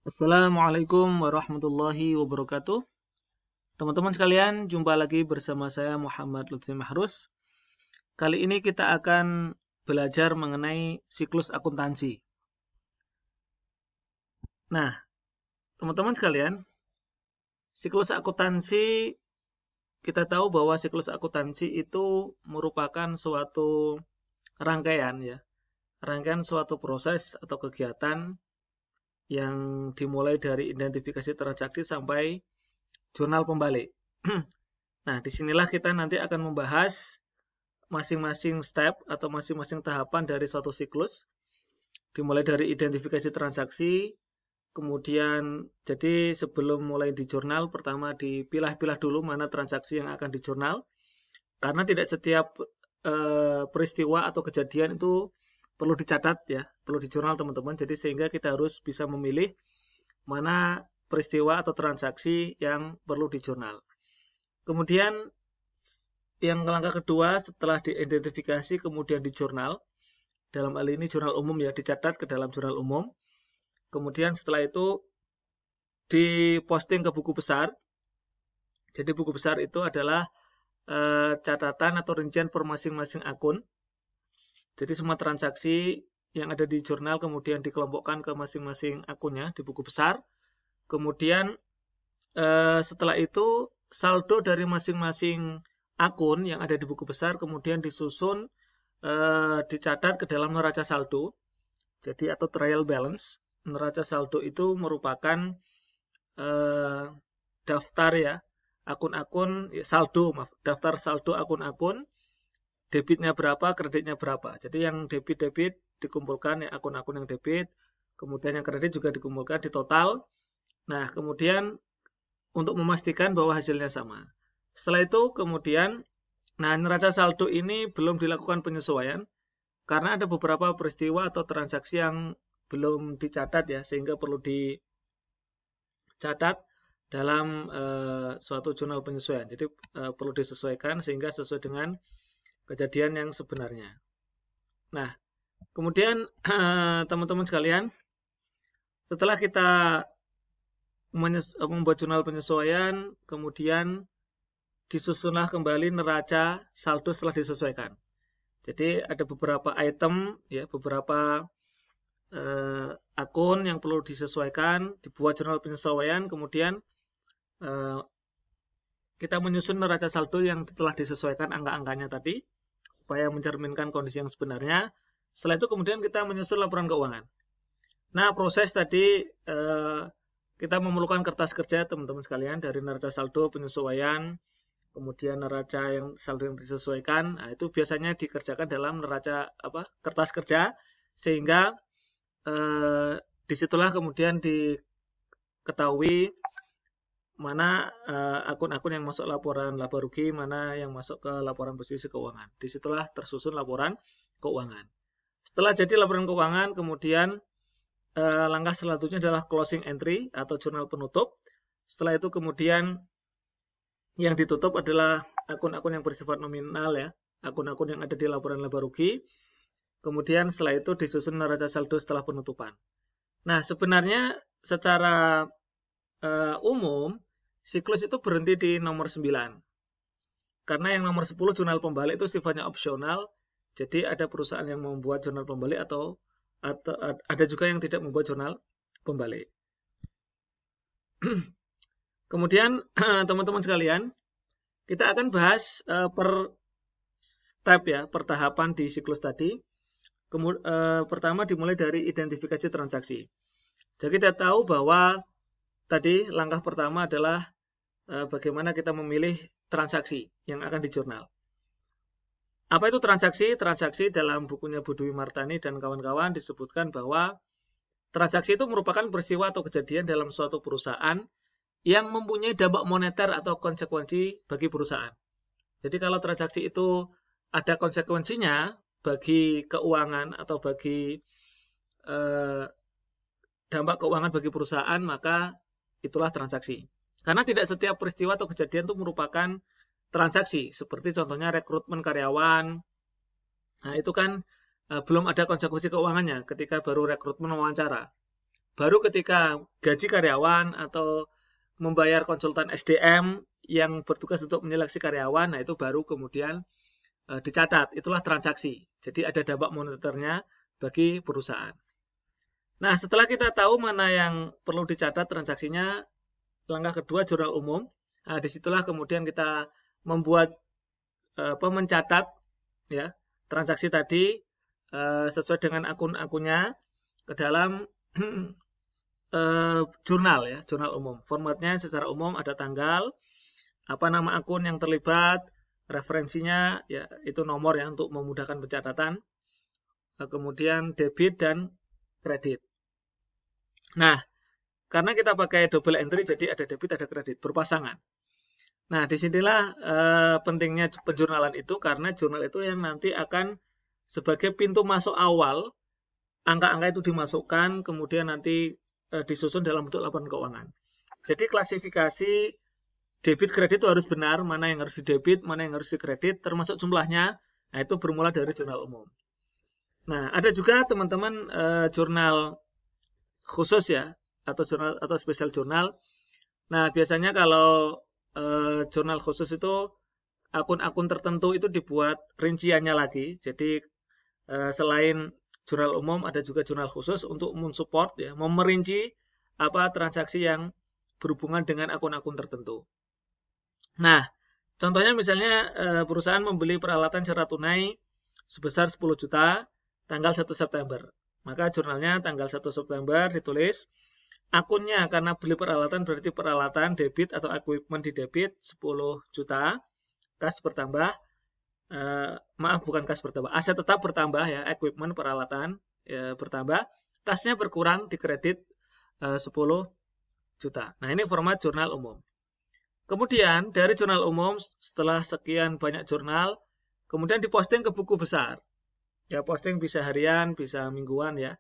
Assalamualaikum warahmatullahi wabarakatuh. Teman-teman sekalian, jumpa lagi bersama saya Muhammad Lutfi Mahrus. Kali ini kita akan belajar mengenai siklus akuntansi. Nah, teman-teman sekalian, siklus akuntansi, kita tahu bahwa siklus akuntansi itu merupakan suatu rangkaian suatu proses atau kegiatan yang dimulai dari identifikasi transaksi sampai jurnal pembalik. Nah, disinilah kita nanti akan membahas masing-masing step atau masing-masing tahapan dari suatu siklus. Dimulai dari identifikasi transaksi, kemudian jadi sebelum mulai di jurnal, pertama dipilah-pilah dulu mana transaksi yang akan di jurnal. Karena tidak setiap peristiwa atau kejadian itu perlu dicatat ya, perlu di jurnal teman-teman. Jadi sehingga kita harus bisa memilih mana peristiwa atau transaksi yang perlu di jurnal. Kemudian yang langkah kedua setelah diidentifikasi kemudian di jurnal. Dalam hal ini jurnal umum ya, dicatat ke dalam jurnal umum. Kemudian setelah itu diposting ke buku besar. Jadi buku besar itu adalah catatan atau rincian per masing-masing akun. Jadi semua transaksi yang ada di jurnal kemudian dikelompokkan ke masing-masing akunnya di buku besar. Kemudian setelah itu saldo dari masing-masing akun yang ada di buku besar kemudian disusun, dicatat ke dalam neraca saldo. Jadi atau trial balance. Neraca saldo itu merupakan daftar ya, akun-akun saldo, daftar saldo akun-akun. Debitnya berapa, kreditnya berapa. Jadi yang debit dikumpulkan ya akun-akun yang debit, kemudian yang kredit juga dikumpulkan di total. Nah, kemudian untuk memastikan bahwa hasilnya sama. Setelah itu kemudian, neraca saldo ini belum dilakukan penyesuaian karena ada beberapa peristiwa atau transaksi yang belum dicatat ya, sehingga perlu dicatat dalam suatu jurnal penyesuaian. Jadi perlu disesuaikan sehingga sesuai dengan kejadian yang sebenarnya. Nah, kemudian teman-teman sekalian, setelah kita membuat jurnal penyesuaian, kemudian disusunlah kembali neraca saldo setelah disesuaikan. Jadi ada beberapa item, ya, beberapa akun yang perlu disesuaikan, dibuat jurnal penyesuaian, kemudian kita menyusun neraca saldo yang telah disesuaikan angka-angkanya tadi, supaya mencerminkan kondisi yang sebenarnya. Setelah itu kemudian kita menyusun laporan keuangan. Nah, proses tadi kita memerlukan kertas kerja teman-teman sekalian dari neraca saldo penyesuaian, kemudian neraca yang saldo yang disesuaikan. Nah, itu biasanya dikerjakan dalam neraca kertas kerja, sehingga disitulah kemudian diketahui mana akun-akun yang masuk laporan laba rugi, mana yang masuk ke laporan posisi keuangan. Disitulah tersusun laporan keuangan. Setelah jadi laporan keuangan, kemudian langkah selanjutnya adalah closing entry atau jurnal penutup. Setelah itu kemudian yang ditutup adalah akun-akun yang bersifat nominal ya, akun-akun yang ada di laporan laba rugi. Kemudian setelah itu disusun neraca saldo setelah penutupan. Nah, sebenarnya secara umum siklus itu berhenti di nomor 9. Karena yang nomor 10 jurnal pembalik itu sifatnya opsional. Jadi ada perusahaan yang membuat jurnal pembalik atau ada juga yang tidak membuat jurnal pembalik. Kemudian teman-teman sekalian, kita akan bahas per step ya, per tahapan di siklus tadi. Pertama dimulai dari identifikasi transaksi. Jadi kita tahu bahwa tadi langkah pertama adalah bagaimana kita memilih transaksi yang akan di jurnal. Apa itu transaksi? Transaksi dalam bukunya Bu Dwi Martani dan kawan-kawan disebutkan bahwa transaksi itu merupakan peristiwa atau kejadian dalam suatu perusahaan yang mempunyai dampak moneter atau konsekuensi bagi perusahaan. Jadi kalau transaksi itu ada konsekuensinya bagi keuangan atau bagi dampak keuangan bagi perusahaan, maka itulah transaksi. Karena tidak setiap peristiwa atau kejadian itu merupakan transaksi. Seperti contohnya rekrutmen karyawan. Nah, itu kan belum ada konsekuensi keuangannya ketika baru rekrutmen wawancara. Baru ketika gaji karyawan atau membayar konsultan SDM yang bertugas untuk menyeleksi karyawan, nah itu baru kemudian dicatat. Itulah transaksi. Jadi ada dampak moneternya bagi perusahaan. Nah, setelah kita tahu mana yang perlu dicatat transaksinya, langkah kedua jurnal umum. Nah, disitulah kemudian kita membuat mencatat ya transaksi tadi sesuai dengan akun-akunnya ke dalam jurnal ya, jurnal umum. Formatnya secara umum ada tanggal, apa nama akun yang terlibat, referensinya ya itu nomor ya untuk memudahkan pencatatan. Kemudian debit dan kredit. Nah, karena kita pakai double entry jadi ada debit ada kredit berpasangan. Nah, disinilah pentingnya penjurnalan itu karena jurnal itu yang nanti akan sebagai pintu masuk awal angka-angka itu dimasukkan kemudian nanti disusun dalam bentuk laporan keuangan. Jadi klasifikasi debit kredit itu harus benar, mana yang harus didebit, mana yang harus dikredit, termasuk jumlahnya. Nah, itu bermula dari jurnal umum. Nah, ada juga teman-teman jurnal khusus ya, atau jurnal atau spesial jurnal. Nah, biasanya kalau jurnal khusus itu akun-akun tertentu itu dibuat rinciannya lagi. Jadi selain jurnal umum ada juga jurnal khusus untuk mensupport ya, memerinci apa transaksi yang berhubungan dengan akun-akun tertentu. Nah, contohnya misalnya perusahaan membeli peralatan secara tunai sebesar 10 juta tanggal 1 September. Maka jurnalnya tanggal 1 September ditulis akunnya karena beli peralatan berarti peralatan debit atau equipment di debit 10 juta, kas bertambah. Maaf bukan kas bertambah, aset tetap bertambah ya, equipment peralatan ya, bertambah, kasnya berkurang di kredit 10 juta. Nah, ini format jurnal umum. Kemudian dari jurnal umum setelah sekian banyak jurnal, kemudian diposting ke buku besar. Ya, posting bisa harian, bisa mingguan ya.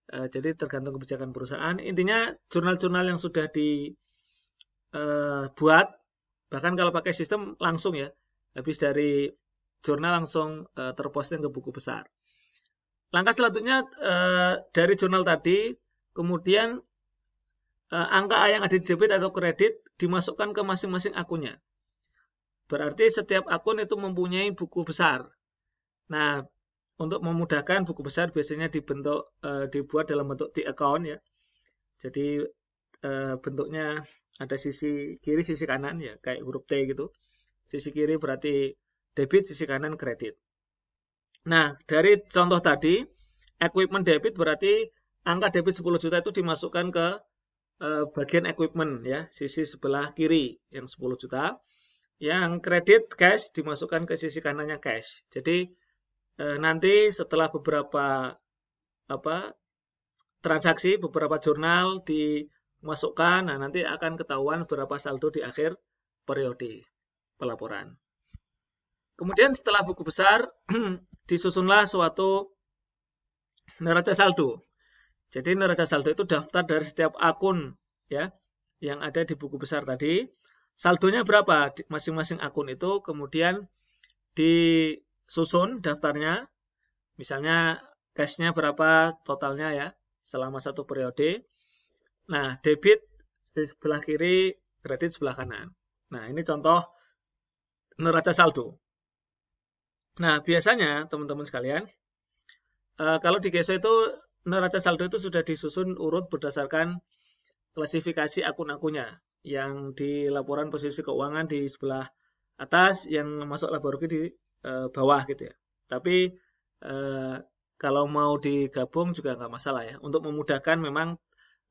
Jadi tergantung kebijakan perusahaan. Intinya jurnal-jurnal yang sudah dibuat, bahkan kalau pakai sistem langsung ya, habis dari jurnal langsung terposting ke buku besar. Langkah selanjutnya dari jurnal tadi, kemudian angka yang ada di debit atau kredit dimasukkan ke masing-masing akunnya. Berarti setiap akun itu mempunyai buku besar. Nah, untuk memudahkan buku besar biasanya dibuat dalam bentuk the account ya. Jadi bentuknya ada sisi kiri, sisi kanan ya, kayak huruf T gitu. Sisi kiri berarti debit, sisi kanan kredit. Nah, dari contoh tadi, equipment debit berarti angka debit 10 juta itu dimasukkan ke bagian equipment ya, sisi sebelah kiri yang 10 juta. Yang kredit cash dimasukkan ke sisi kanannya cash. Jadi nanti setelah beberapa transaksi, beberapa jurnal dimasukkan, nah nanti akan ketahuan berapa saldo di akhir periode pelaporan. Kemudian setelah buku besar, disusunlah suatu neraca saldo. Jadi neraca saldo itu daftar dari setiap akun ya yang ada di buku besar tadi. Saldonya berapa di masing-masing akun itu, kemudian disusun daftarnya. Misalnya cashnya berapa totalnya ya selama satu periode. Nah, debit di sebelah kiri, kredit sebelah kanan. Nah, ini contoh neraca saldo. Nah, biasanya teman-teman sekalian, kalau di GESO itu neraca saldo itu sudah disusun urut berdasarkan klasifikasi akun-akunnya. Yang di laporan posisi keuangan di sebelah atas, yang masuk laba rugi di bawah gitu ya. Tapi kalau mau digabung juga nggak masalah ya. Untuk memudahkan memang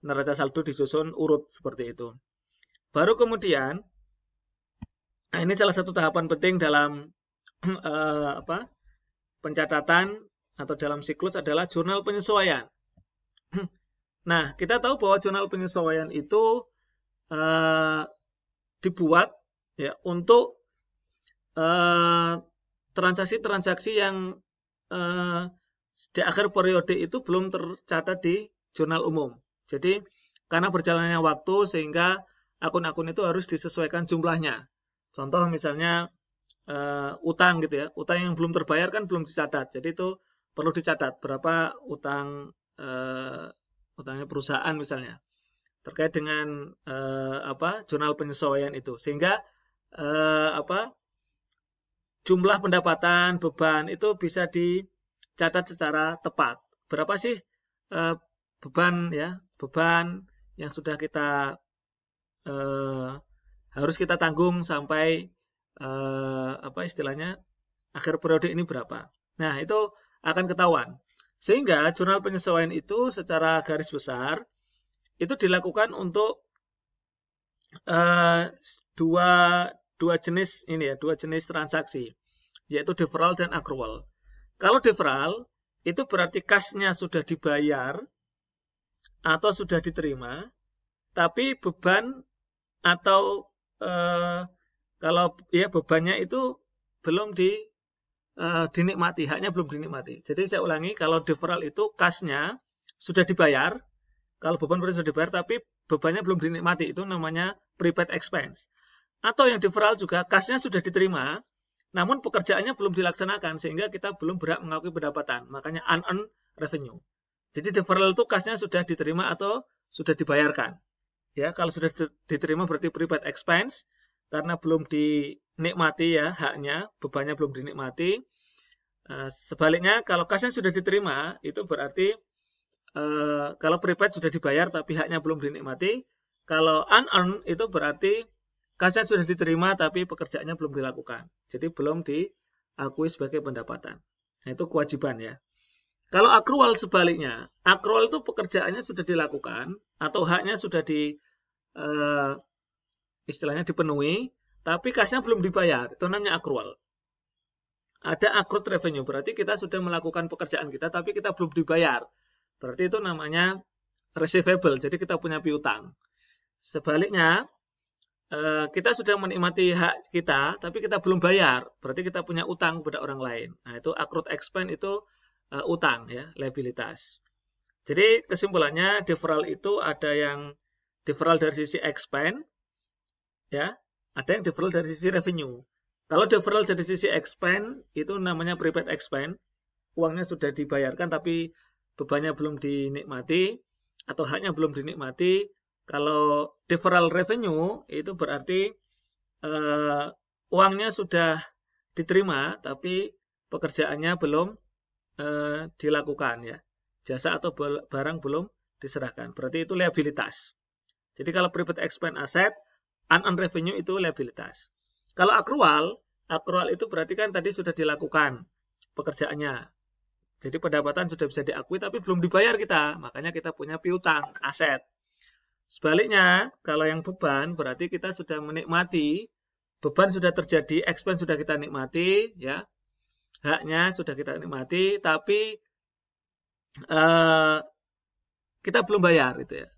neraca saldo disusun urut seperti itu. Baru kemudian, nah ini salah satu tahapan penting dalam pencatatan atau dalam siklus adalah jurnal penyesuaian. Nah, kita tahu bahwa jurnal penyesuaian itu dibuat ya untuk transaksi-transaksi yang di akhir periode itu belum tercatat di jurnal umum. Jadi karena berjalannya waktu sehingga akun-akun itu harus disesuaikan jumlahnya. Contoh misalnya utang gitu ya, utang yang belum terbayar kan belum dicatat, jadi itu perlu dicatat berapa utang utangnya perusahaan misalnya, terkait dengan jurnal penyesuaian itu, sehingga jumlah pendapatan beban itu bisa dicatat secara tepat. Berapa sih beban yang sudah kita harus kita tanggung sampai istilahnya akhir periode ini berapa. Nah, itu akan ketahuan. Sehingga jurnal penyesuaian itu secara garis besar itu dilakukan untuk dua jenis transaksi, yaitu deferral dan accrual. Kalau deferral itu berarti kasnya sudah dibayar atau sudah diterima, tapi beban atau kalau ya bebannya itu belum dinikmati, haknya belum dinikmati. Jadi saya ulangi, kalau deferral itu kasnya sudah dibayar, kalau beban berarti sudah dibayar, tapi bebannya belum dinikmati, itu namanya prepaid expense. Atau yang deferral juga kasnya sudah diterima, namun pekerjaannya belum dilaksanakan, sehingga kita belum berhak mengakui pendapatan, makanya unearned revenue. Jadi deferral itu kasnya sudah diterima atau sudah dibayarkan. Ya, kalau sudah diterima berarti prepaid expense, karena belum dinikmati ya haknya, bebannya belum dinikmati. Sebaliknya kalau kasnya sudah diterima, itu berarti kalau prepaid sudah dibayar tapi haknya belum dinikmati. Kalau unearned itu berarti kasnya sudah diterima tapi pekerjaannya belum dilakukan. Jadi belum diakui sebagai pendapatan. Nah, itu kewajiban ya. Kalau accrual sebaliknya, accrual itu pekerjaannya sudah dilakukan atau haknya sudah istilahnya dipenuhi, tapi kasnya belum dibayar. Itu namanya accrual. Ada accrued revenue, berarti kita sudah melakukan pekerjaan kita, tapi kita belum dibayar. Berarti itu namanya receivable, jadi kita punya piutang. Sebaliknya, kita sudah menikmati hak kita, tapi kita belum bayar. Berarti kita punya utang kepada orang lain. Nah, itu accrued expense itu utang ya, liabilitas. Jadi kesimpulannya deferral itu ada yang deferral dari sisi expense, ya, ada yang deferral dari sisi revenue. Kalau deferral dari sisi expense itu namanya prepaid expense, uangnya sudah dibayarkan tapi bebannya belum dinikmati atau haknya belum dinikmati. Kalau deferral revenue itu berarti uangnya sudah diterima tapi pekerjaannya belum dilakukan ya, jasa atau barang belum diserahkan. Berarti itu liabilitas. Jadi kalau prepaid expense aset, unearned revenue itu liabilitas. Kalau accrual itu berarti kan tadi sudah dilakukan pekerjaannya. Jadi pendapatan sudah bisa diakui tapi belum dibayar kita, makanya kita punya piutang, aset. Sebaliknya, kalau yang beban berarti kita sudah menikmati, beban sudah terjadi, expense sudah kita nikmati, ya, haknya sudah kita nikmati, tapi kita belum bayar, itu ya.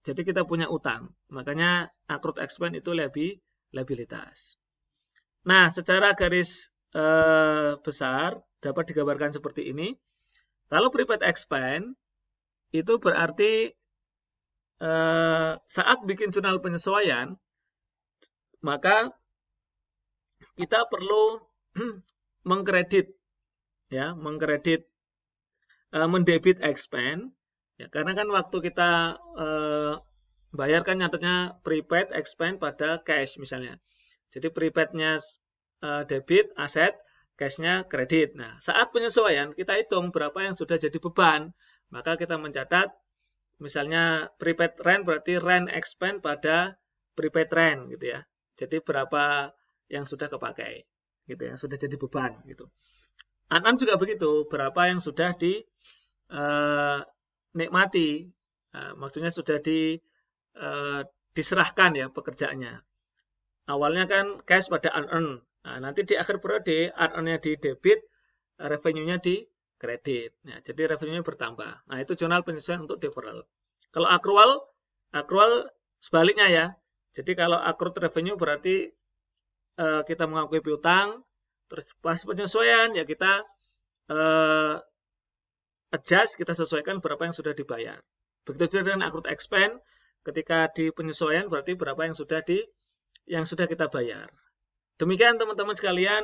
Jadi kita punya utang, makanya accrued expense itu liabilitas. Nah, secara garis besar dapat digambarkan seperti ini. Kalau prepaid expense itu berarti saat bikin jurnal penyesuaian, maka kita perlu mengkredit, ya, mendebit expense, ya, karena kan waktu kita bayarkan nyatetnya prepaid expense pada cash misalnya. Jadi prepaidnya debit, aset, cashnya kredit. Nah, saat penyesuaian kita hitung berapa yang sudah jadi beban, maka kita mencatat misalnya prepaid rent berarti rent expense pada prepaid rent gitu ya. Jadi berapa yang sudah kepakai gitu ya, sudah jadi beban gitu. Unearned juga begitu, berapa yang sudah dinikmati. Maksudnya sudah diserahkan ya pekerjaannya. Awalnya kan cash pada unearned. Nah, nanti di akhir periode unearned-nya di debit, revenue-nya di kredit. Nah, jadi revenue-nya bertambah. Nah, itu jurnal penyesuaian untuk deferral. Kalau accrual sebaliknya ya. Jadi kalau accrued revenue berarti kita mengakui piutang, terus pas penyesuaian ya kita adjust, kita sesuaikan berapa yang sudah dibayar. Begitu juga dengan accrued expense, ketika di penyesuaian berarti berapa yang sudah kita bayar. Demikian teman-teman sekalian,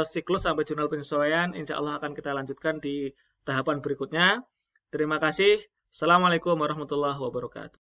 siklus sampai jurnal penyesuaian insya Allah akan kita lanjutkan di tahapan berikutnya. Terima kasih. Assalamualaikum warahmatullahi wabarakatuh.